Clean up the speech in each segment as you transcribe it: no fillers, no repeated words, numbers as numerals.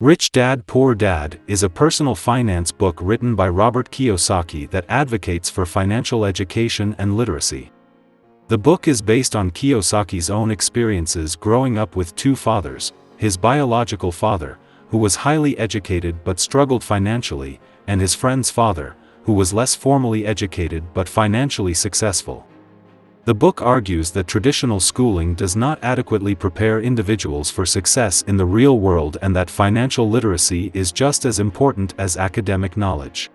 Rich Dad, Poor Dad is a personal finance book written by Robert Kiyosaki that advocates for financial education and literacy. The book is based on Kiyosaki's own experiences growing up with two fathers, his biological father, who was highly educated but struggled financially, and his friend's father, who was less formally educated but financially successful. The book argues that traditional schooling does not adequately prepare individuals for success in the real world and that financial literacy is just as important as academic knowledge.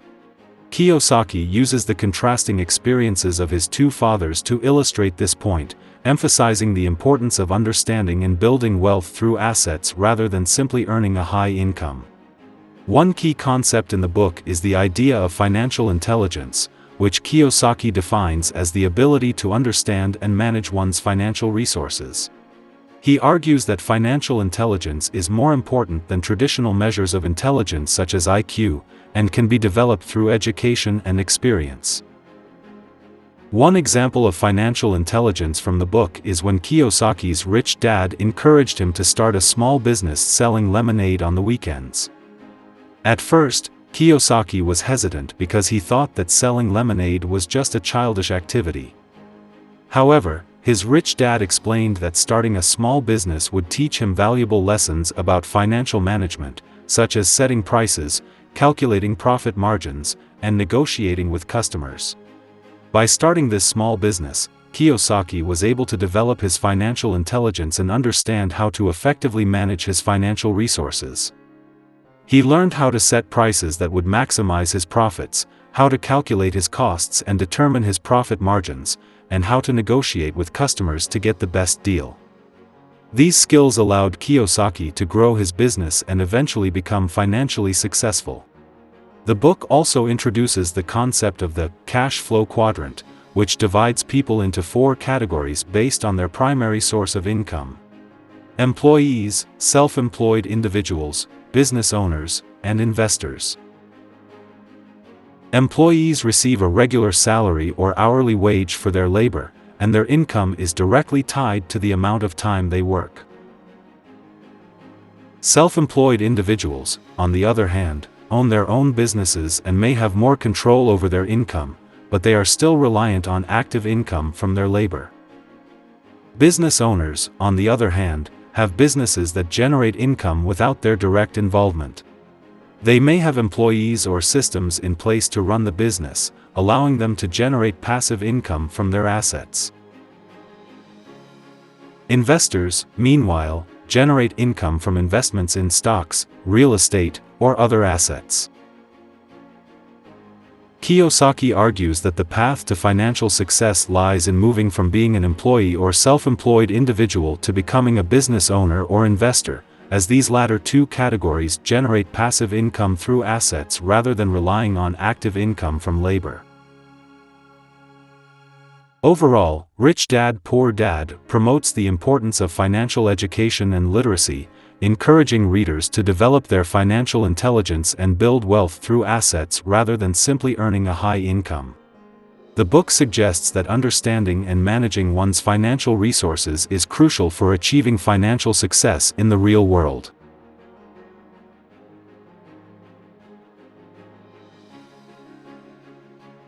Kiyosaki uses the contrasting experiences of his two fathers to illustrate this point, emphasizing the importance of understanding and building wealth through assets rather than simply earning a high income. One key concept in the book is the idea of financial intelligence, which Kiyosaki defines as the ability to understand and manage one's financial resources. He argues that financial intelligence is more important than traditional measures of intelligence such as IQ, and can be developed through education and experience. One example of financial intelligence from the book is when Kiyosaki's rich dad encouraged him to start a small business selling lemonade on the weekends. At first, Kiyosaki was hesitant because he thought that selling lemonade was just a childish activity. However, his rich dad explained that starting a small business would teach him valuable lessons about financial management, such as setting prices, calculating profit margins, and negotiating with customers. By starting this small business, Kiyosaki was able to develop his financial intelligence and understand how to effectively manage his financial resources. He learned how to set prices that would maximize his profits, how to calculate his costs and determine his profit margins, and how to negotiate with customers to get the best deal. These skills allowed Kiyosaki to grow his business and eventually become financially successful. The book also introduces the concept of the cash flow quadrant, which divides people into four categories based on their primary source of income: employees, self-employed individuals, business owners, and investors. Employees receive a regular salary or hourly wage for their labor, and their income is directly tied to the amount of time they work. Self-employed individuals, on the other hand, own their own businesses and may have more control over their income, but they are still reliant on active income from their labor. Business owners, on the other hand, have businesses that generate income without their direct involvement. They may have employees or systems in place to run the business, allowing them to generate passive income from their assets. Investors, meanwhile, generate income from investments in stocks, real estate, or other assets. Kiyosaki argues that the path to financial success lies in moving from being an employee or self-employed individual to becoming a business owner or investor, as these latter two categories generate passive income through assets rather than relying on active income from labor. Overall, Rich Dad, Poor Dad promotes the importance of financial education and literacy, encouraging readers to develop their financial intelligence and build wealth through assets rather than simply earning a high income. The book suggests that understanding and managing one's financial resources is crucial for achieving financial success in the real world.